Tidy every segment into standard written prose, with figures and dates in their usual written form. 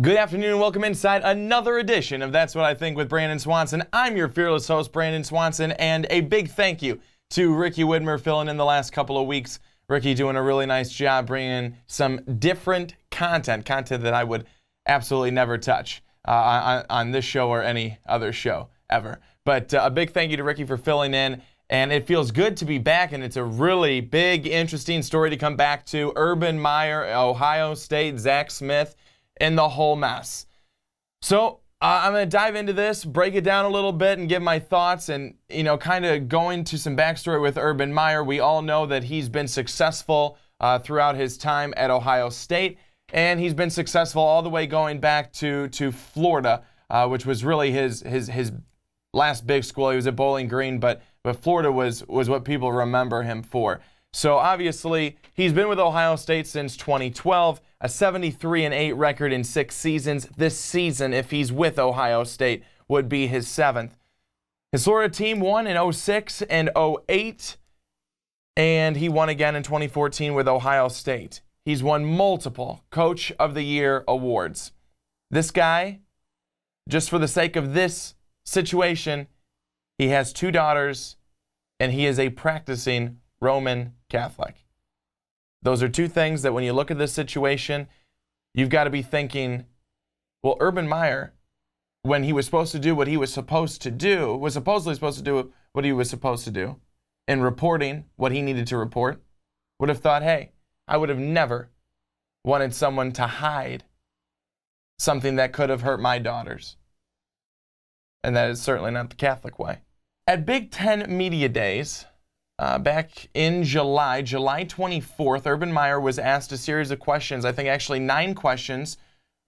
Good afternoon and welcome inside another edition of That's What I Think with Brandon Swanson. I'm your fearless host, Brandon Swanson, and a big thank you to Ricky Widmer filling in the last couple of weeks. Ricky doing a really nice job bringing some different content that I would absolutely never touch on this show or any other show ever. But a big thank you to Ricky for filling in, and it feels good to be back, and it's a really big, interesting story to come back to. Urban Meyer, Ohio State, Zach Smith, and the whole mess. So I'm going to dive into this, break it down a little bit, and give my thoughts, and kind of go into some backstory with Urban Meyer. We all know that he's been successful throughout his time at Ohio State, and he's been successful all the way going back to Florida, which was really his last big school. He was at Bowling Green, but Florida was what people remember him for. So obviously, he's been with Ohio State since 2012, a 73-8 record in 6 seasons. This season, if he's with Ohio State, would be his 7th. His Florida team won in 06 and 08, and he won again in 2014 with Ohio State. He's won multiple Coach of the Year awards. This guy, just for the sake of this situation, he has 2 daughters, and he is a practicing Roman Catholic. Those are 2 things that when you look at this situation, you've got to be thinking, well, Urban Meyer, when he was supposed to do what he was supposed to do, was supposedly supposed to do what he was supposed to do, in reporting what he needed to report, would have thought, hey, I would have never wanted someone to hide something that could have hurt my daughters. And that is certainly not the Catholic way. At Big Ten Media Days, back in July 24th, Urban Meyer was asked a series of questions, I think actually 9 questions,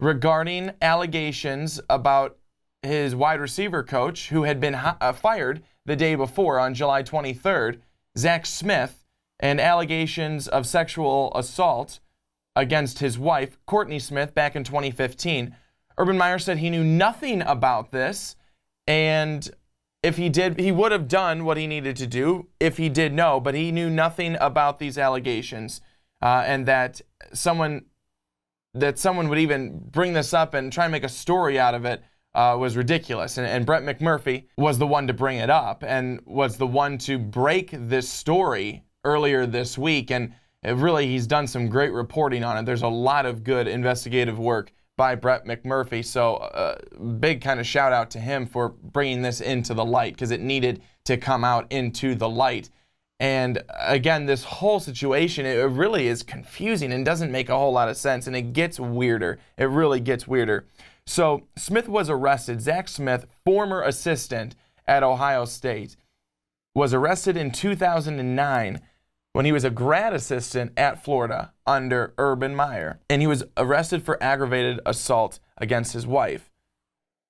regarding allegations about his wide receiver coach who had been fired the day before on July 23rd, Zach Smith, and allegations of sexual assault against his wife, Courtney Smith, back in 2015. Urban Meyer said he knew nothing about this, and if he did, he would have done what he needed to do if he did know, but he knew nothing about these allegations, and that someone would even bring this up and try and make a story out of it was ridiculous. And Brett McMurphy was the one to bring it up and was the one to break this story earlier this week, and he's done some great reporting on it. There's a lot of good investigative work by Brett McMurphy, so big kind of shout out to him for bringing this into the light, because it needed to come out into the light. And again, this whole situation, it really is confusing and doesn't make a whole lot of sense, and it gets weirder. It really gets weirder. So Smith was arrested. Zach Smith, former assistant at Ohio State, was arrested in 2009 when he was a grad assistant at Florida under Urban Meyer, and he was arrested for aggravated assault against his wife.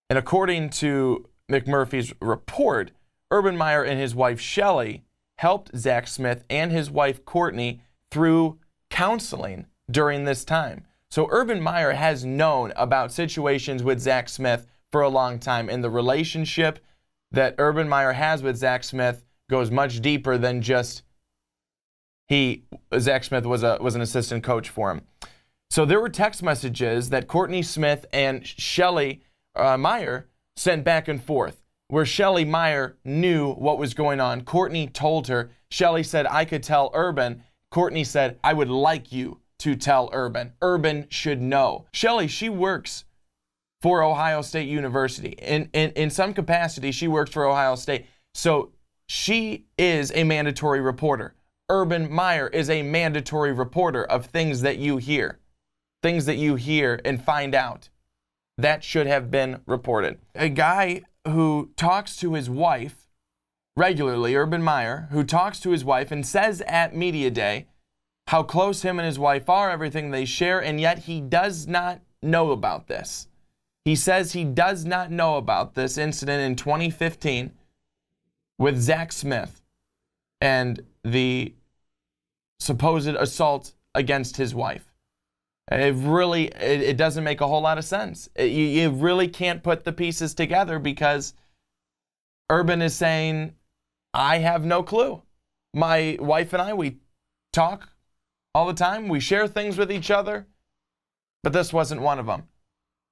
And according to McMurphy's report, Urban Meyer and his wife Shelley helped Zach Smith and his wife Courtney through counseling during this time. So Urban Meyer has known about situations with Zach Smith for a long time, and the relationship that Urban Meyer has with Zach Smith goes much deeper than just Zach Smith was an assistant coach for him. So there were text messages that Courtney Smith and Shelley Meyer sent back and forth, where Shelley Meyer knew what was going on. Courtney told her. Shelley said, I could tell Urban. Courtney said, I would like you to tell Urban. Urban should know. Shelley, she works for Ohio State University. In some capacity, she works for Ohio State. So she is a mandatory reporter. Urban Meyer is a mandatory reporter of things that you hear and find out. That should have been reported. A guy who talks to his wife regularly, Urban Meyer, who talks to his wife and says at Media Day how close him and his wife are, everything they share, and yet he does not know about this. He says he does not know about this incident in 2015 with Zach Smith and the supposed assault against his wife. It doesn't make a whole lot of sense. You really can't put the pieces together, because Urban is saying, I have no clue. My wife and I, we talk all the time. We share things with each other, but this wasn't one of them.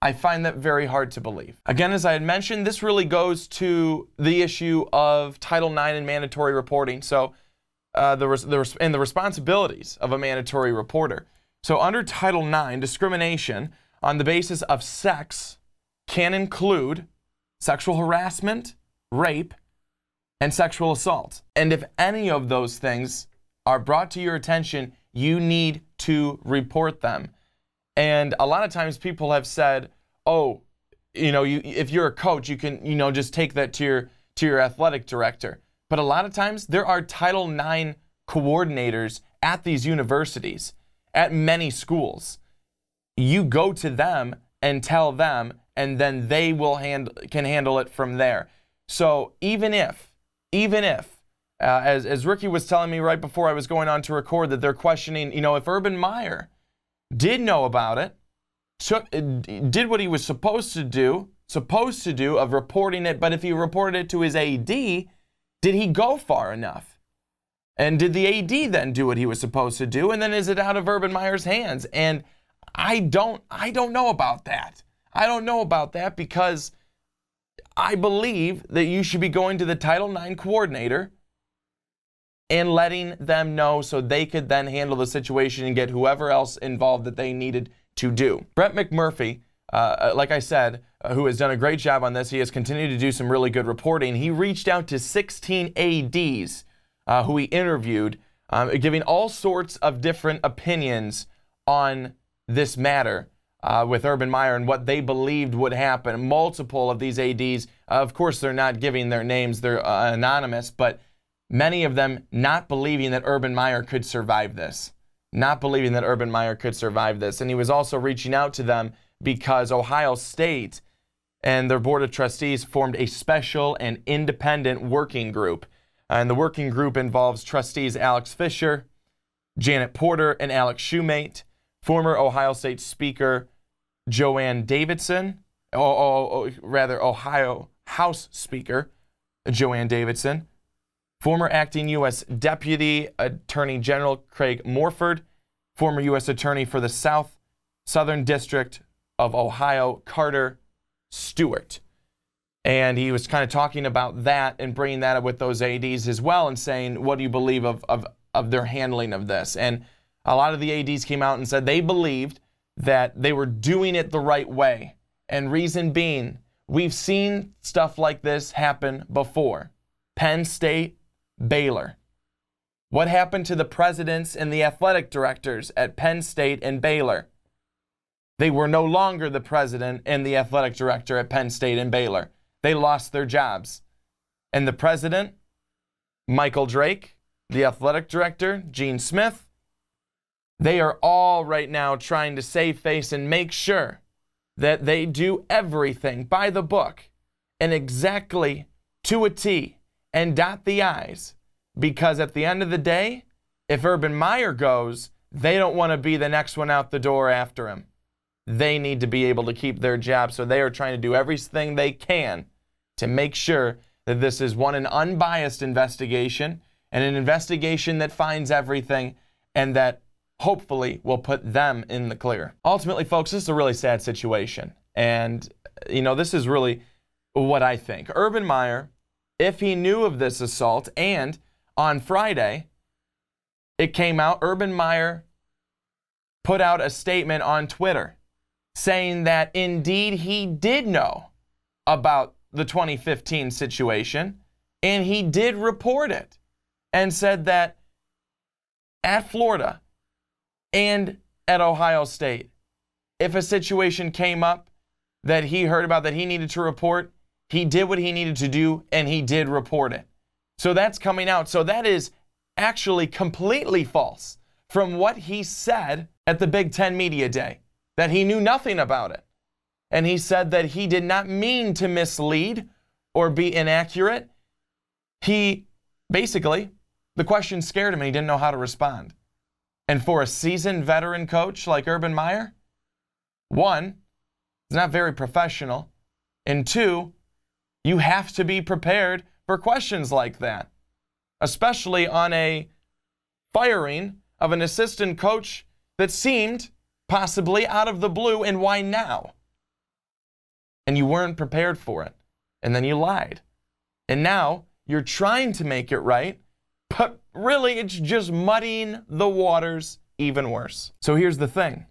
I find that very hard to believe. Again, as I had mentioned, this really goes to the issue of Title IX and mandatory reporting. So the responsibilities of a mandatory reporter. So under Title IX, discrimination on the basis of sex can include sexual harassment, rape, and sexual assault. And if any of those things are brought to your attention, you need to report them. And a lot of times people have said, oh, if you're a coach, you can, just take that to your athletic director. But a lot of times there are Title IX coordinators at these universities, at many schools. You go to them and tell them, and then they can handle it from there. So even if, as Ricky was telling me right before I was going on to record, that they're questioning, if Urban Meyer did know about it, did what he was supposed to do of reporting it, but if he reported it to his AD, did he go far enough? And did the AD then do what he was supposed to do? And then is it out of Urban Meyer's hands? And I don't know about that. I don't know about that because I believe that you should be going to the Title IX coordinator and letting them know so they could then handle the situation and get whoever else involved that they needed to do. Brett McMurphy, like I said, who has done a great job on this, he has continued to do some really good reporting. He reached out to 16 ADs who he interviewed, giving all sorts of different opinions on this matter with Urban Meyer and what they believed would happen. Multiple of these ADs, of course, they're not giving their names, they're anonymous, but many of them not believing that Urban Meyer could survive this. Not believing that Urban Meyer could survive this. And he was also reaching out to them because Ohio State and their Board of Trustees formed a special and independent working group. And the working group involves trustees Alex Fisher, Janet Porter, and Alex Shoemate, former Ohio State Speaker Joanne Davidson, Ohio House Speaker Joanne Davidson, former acting U.S. Deputy Attorney General Craig Morford, former U.S. Attorney for the Southern District of Ohio, Carter Stewart. And he was kind of talking about that and bringing that up with those ADs as well and saying, what do you believe of their handling of this? And a lot of the ADs came out and said they believed that they were doing it the right way. And reason being, we've seen stuff like this happen before. Penn State, Baylor. What happened to the presidents and the athletic directors at Penn State and Baylor? They were no longer the president and the athletic director at Penn State and Baylor. They lost their jobs. And the president, Michael Drake, the athletic director, Gene Smith, they are all right now trying to save face and make sure that they do everything by the book and exactly to a T and dot the I's. Because at the end of the day, if Urban Meyer goes, they don't want to be the next one out the door after him. They need to be able to keep their job, so they are trying to do everything they can to make sure that this is, one, an unbiased investigation and an investigation that finds everything and that hopefully will put them in the clear. Ultimately, folks, this is a really sad situation. And, this is really what I think. Urban Meyer, if he knew of this assault, and on Friday, it came out, Urban Meyer put out a statement on Twitter saying that indeed he did know about the 2015 situation, and he did report it, and said that at Florida and at Ohio State, if a situation came up that he heard about that he needed to report, he did what he needed to do, and he did report it. So that's coming out. So that is actually completely false from what he said at the Big Ten Media Day, that he knew nothing about it. And he said that he did not mean to mislead or be inaccurate. He basically, the question scared him and he didn't know how to respond. And for a seasoned veteran coach like Urban Meyer, one, it's not very professional. And two, you have to be prepared for questions like that, especially on a firing of an assistant coach that seemed possibly out of the blue. And why now? and you weren't prepared for it, and then you lied. And now you're trying to make it right, but really it's just muddying the waters even worse. So here's the thing.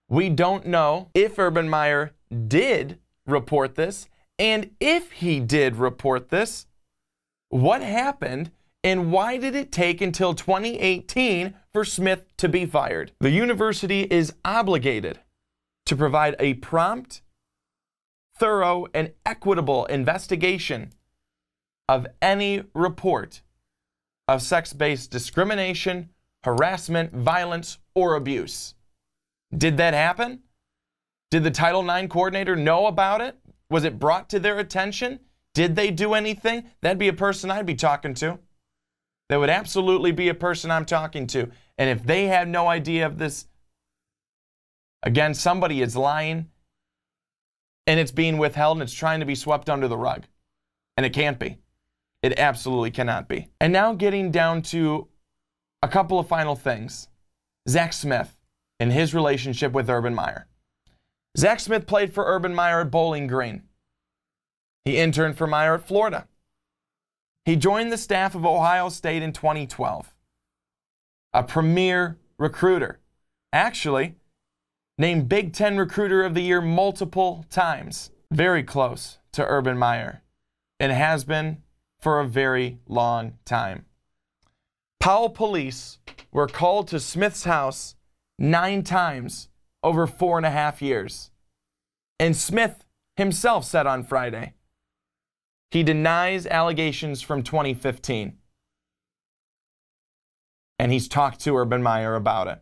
We don't know if Urban Meyer did report this, and if he did report this, what happened and why did it take until 2018 for Smith to be fired? The university is obligated to provide a prompt, thorough, and equitable investigation of any report of sex-based discrimination, harassment, violence, or abuse. Did that happen? Did the Title IX coordinator know about it? Was it brought to their attention? Did they do anything? That'd be a person I'd be talking to. That would absolutely be a person I'm talking to. And if they had no idea of this, again, somebody is lying and it's being withheld and it's trying to be swept under the rug. And it can't be. It absolutely cannot be. And now getting down to a couple of final things. Zach Smith and his relationship with Urban Meyer. Zach Smith played for Urban Meyer at Bowling Green. He interned for Meyer at Florida. He joined the staff of Ohio State in 2012. A premier recruiter. Actually, named Big Ten Recruiter of the Year multiple times. Very close to Urban Meyer. And has been for a very long time. Powell police were called to Smith's house 9 times over 4.5 years. And Smith himself said on Friday, he denies allegations from 2015. And he's talked to Urban Meyer about it.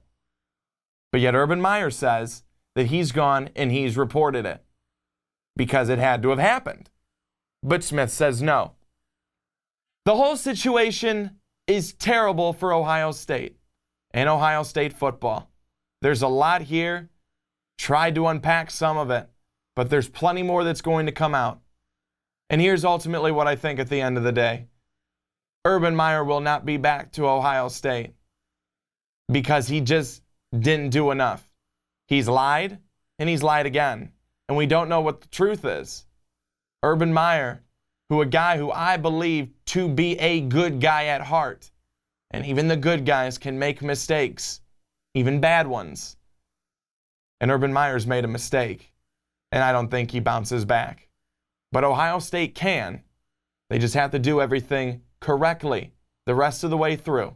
But yet Urban Meyer says that he's gone and he's reported it because it had to have happened. But Smith says no. The whole situation is terrible for Ohio State and Ohio State football. There's a lot here. Tried to unpack some of it, but there's plenty more that's going to come out. And here's ultimately what I think at the end of the day. Urban Meyer will not be back to Ohio State because he just didn't do enough. He's lied and he's lied again. And we don't know what the truth is. Urban Meyer, a guy who I believe to be a good guy at heart. And even the good guys can make mistakes, even bad ones. And Urban Meyer's made a mistake, and I don't think he bounces back. But Ohio State can. They just have to do everything correctly the rest of the way through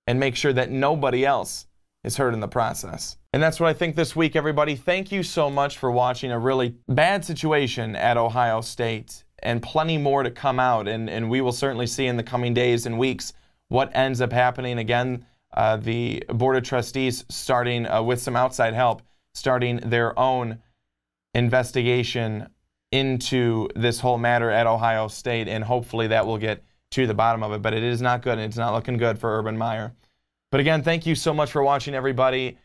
and make sure that nobody else is hurt in the process. And that's what I think this week, everybody. Thank you so much for watching a really bad situation at Ohio State. And plenty more to come out, and we will certainly see in the coming days and weeks what ends up happening. Again, the Board of Trustees starting with some outside help, starting their own investigation into this whole matter at Ohio State, and hopefully that will get to the bottom of it. But it is not good, and it's not looking good for Urban Meyer. But again, thank you so much for watching, everybody.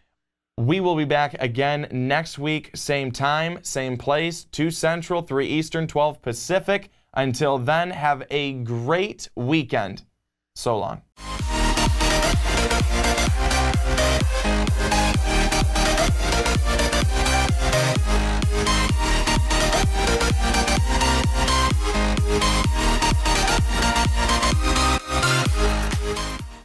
We will be back again next week, same time, same place, 2 Central, 3 Eastern, 12 Pacific. Until then, have a great weekend. So long.